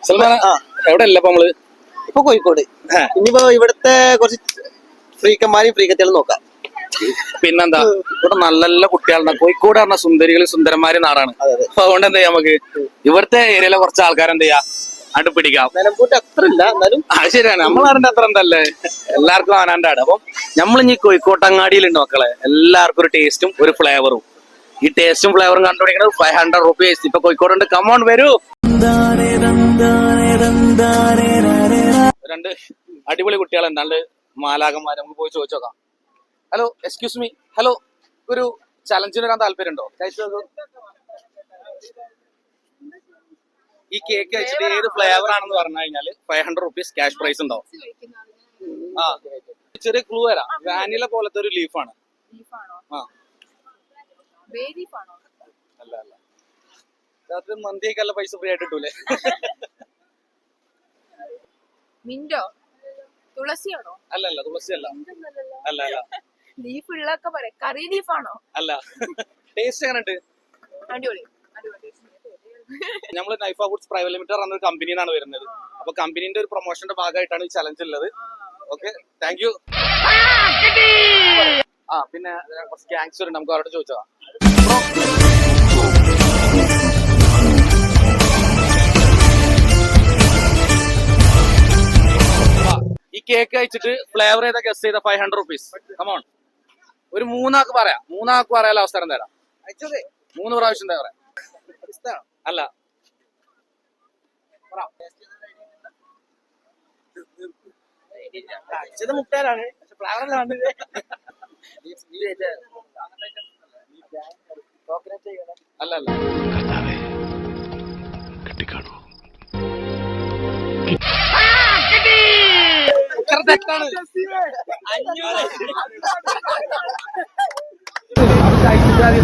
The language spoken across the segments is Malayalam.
സൽമാന എവിടെ അല്ല നമ്മള് ഇപ്പൊ കോഴിക്കോട്. ഇനിയിപ്പോ ഇവിടുത്തെ കുറച്ച് ഫ്രീക്കന്മാരെയും ഫ്രീക്കത്തികളും നോക്കാം. പിന്നെന്താ, ഇവിടെ നല്ല നല്ല കുട്ടികളുണ്ട്. കോഴിക്കോട് പറഞ്ഞ സുന്ദരികളും സുന്ദരന്മാരും നാടാണ്. അപ്പൊ അതുകൊണ്ട് എന്താ ചെയ്യാ, നമുക്ക് ഇവിടുത്തെ ഏരിയയിലെ കുറച്ച് ആൾക്കാർ എന്ത് ചെയ്യാ അണ്ട് പിടിക്കാം. നിലമ്പൂട്ട് അത്ര ഇല്ല, എന്നാലും അത് ശരിയാണ്. നമ്മളറിന്റെ അത്ര എന്തല്ലേ, എല്ലാവർക്കും ആനാണ്ടാണ്. അപ്പം നമ്മളിഞ്ഞി കോഴിക്കോട്ടങ്ങാടിയിലുണ്ട് മക്കളെ. എല്ലാവർക്കും ഒരു ടേസ്റ്റും ഒരു ഫ്ലേവറും. ഈ ടേസ്റ്റും ഫ്ലേവറും കണ്ടുപിടിക്കുന്നത് 500 rupees. ഇപ്പൊ കോഴിക്കോടുണ്ട്. കമോൺ വരൂ. രണ്ട് അടിപൊളി കുട്ടികൾ എന്താണ്ട് മാലാകന്മാർ. നമുക്ക് പോയി ചോദിച്ചു നോക്കാം. Hello, excuse me. ഹലോ, ഒരു ചലഞ്ചിന് വരാൻ താല്പര്യമുണ്ടോ? ഈ കേക്ക് കഴിച്ചിട്ട് ഏത് ഫ്ലേവർ ആണെന്ന് പറഞ്ഞു കഴിഞ്ഞാൽ 500 rupees ക്യാഷ് പ്രൈസ് ഉണ്ടാവും. ആ, ചെറിയ ക്ലൂ തരാം. വാനില പോലത്തെ ഒരു ലീഫാണ്. ആ, അല്ല അല്ല, രാത്രി മന്തിയൊക്കെ പൈസ ഫ്രീ ആയിട്ട് കിട്ടൂലേ? മിന്റോ? തുളസിയാണോ? അല്ല അല്ല, തുളസി അല്ല. അല്ല അല്ല, ലീഫ് ഉള്ളൊക്കെ പറയാം. കറി ലീഫാണോ? അല്ല. ടേസ്റ്റ് എങ്ങനെയുണ്ട്? അടിപൊളി. നമ്മള് നൈഫ ഫുഡ്സ് പ്രൈവറ്റ് ലിമിറ്റഡ് എന്ന കമ്പനിന്നാണ് വരുന്നത്. അപ്പൊ കമ്പനിന്റെ ഒരു പ്രൊമോഷന്റെ ഭാഗമായിട്ടാണ് ഈ ചലഞ്ച് ഉള്ളത്. Okay, thank you. ആ, പിന്നെ കുറച്ച് ഗാങ്സ്റ്റർ ഉണ്ട്, നമുക്ക് അവരോട് ചോദിച്ചതാ. ഈ കേക്ക് കഴിച്ചിട്ട് ഫ്ലേവർ ഏതാ ഗസ് ചെയ്ത 500 rupees. കമോൺ, ഒരു മൂന്നാക്ക് പറയാനുള്ള അവസരം തരാം. 3 പ്രാവശ്യം എന്താ പറയാ? അല്ല, മുട്ടാനാണ്, ഫ്ലവറിലാണ്. അല്ല അല്ല, തെറ്റാണ്.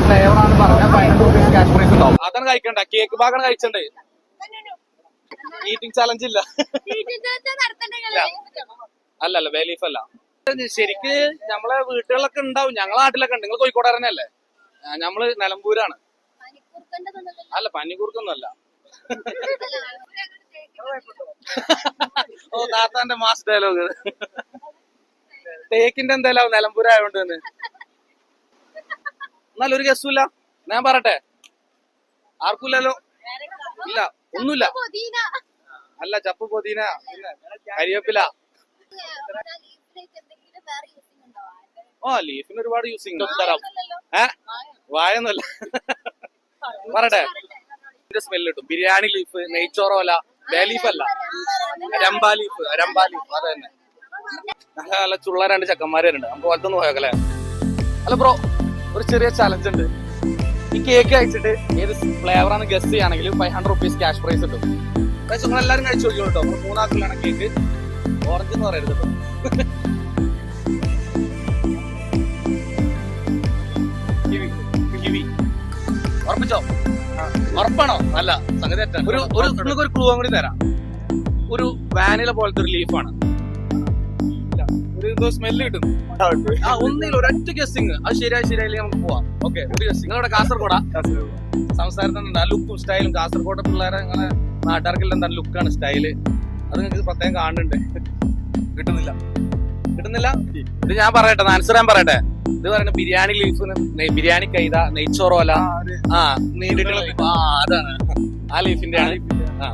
ഫ്ലേവറാണ് പറഞ്ഞ 500 rupees ക്യാഷ് പ്രൈസ് ഉണ്ടാവും. അതാണ് കഴിക്കണ്ട, കേക്ക് ഭാഗമാണ് കഴിച്ചണ്ടേ. ഈറ്റിംഗ് ചലഞ്ച് ഇല്ല. അല്ല അല്ല, ബേലീഫ് അല്ല. ശരിക്ക് നമ്മളെ വീട്ടുകളിലൊക്കെ ഉണ്ടാവും, ഞങ്ങളെ നാട്ടിലൊക്കെ ഉണ്ട്. നിങ്ങൾ കോഴിക്കോട് തന്നെയല്ലേ? നമ്മള് നിലമ്പൂരാണ്. അല്ല, പന്നിക്കൂർക്കൊന്നും അല്ല. ഓ, താത്താന്റെ മാസ് ഡയലോഗ്. തേക്കിന്റെ എന്തായാലും നിലമ്പൂരായോണ്ട് തന്നെ. എന്നാലും ഒരു ഗസ്സുമില്ല. ഞാൻ പറട്ടെ, ആർക്കുമില്ലല്ലോ. ഇല്ല, ഒന്നുമില്ല. അല്ല, ചപ്പ് പൊതീന, കരിവേപ്പില. ആ, ലീഫിന് ഒരുപാട് യൂസിങ് തരാം. വായൊന്നുമല്ല. പറട്ടെ, സ്മെല്ല് കിട്ടും. ബിരിയാണി ലീഫ്, നെയ്ച്ചോറോല, ബേ ലീഫ് അല്ല, രംബാ ലീഫ്. അത് തന്നെ. നല്ല നല്ല ചുള്ള 2 ചെക്കന്മാരുണ്ട്. നമുക്ക് പുറത്തൊന്ന് പോയാക്കല്ലേ? അല്ല ബ്രോ, ഒരു ചെറിയ ചലഞ്ച് ഉണ്ട്. ഈ കേക്ക് കഴിച്ചിട്ട് ഏത് ഫ്ലേവറാണ് ഗസ് ചെയ്യുകയാണെങ്കിൽ 500 rupees ക്യാഷ് പ്രൈസ് കിട്ടും. പക്ഷെ നിങ്ങൾ എല്ലാവരും കഴിച്ചു നോക്കിയോ കേട്ടോ. നമ്മൾ 3 ആക്കിലാണ് കേക്ക്. ഓറഞ്ച് എന്ന് പറയരുത് കേട്ടോ. കിവി. ഉറപ്പിച്ചോ? ഉറപ്പാണോ? അല്ല, സംഗതി തെറ്റാണ്. ഒരു ക്ലൂ കൂടി തരാം. ഒരു വാനില പോലത്തെ ഒരു ലീഫാണ്. ഒരു സ്മെല്ല് കിട്ടും. ആ, ഒന്നില്ല, ഒരൊറ്റ ഗസ്സിങ്. അത് ശരിയായില്ലേ നമുക്ക് പോവാം. ഓക്കെ, ഒരു ഗസ്സിങ്. നിങ്ങളുടെ കാസർഗോഡാ? സംസാരത്തിനുണ്ട് ആ ലുക്കും സ്റ്റൈലും. കാസർഗോഡ് പിള്ളേരെ അങ്ങനെ നാട്ടുകാർക്കെല്ലാം എന്താണ് ലുക്കാണ്, സ്റ്റൈല്. അത് നിങ്ങൾക്ക് പ്രത്യേകം കാണുന്നുണ്ട്. കിട്ടുന്നില്ല. ഇത് ഞാൻ പറയട്ടെ, ആൻസർ ഞാൻ പറയട്ടെ. ഇത് പറയുന്നത് ബിരിയാണി ലീഫ്, ബിരിയാണി കൈത, നെയ്ച്ചോറോല. ആ, നീണ്ടിട്ടുള്ള ലീഫ്. ആ, അതാണ് ആ ലീഫിന്റെ ആണ്. ആ,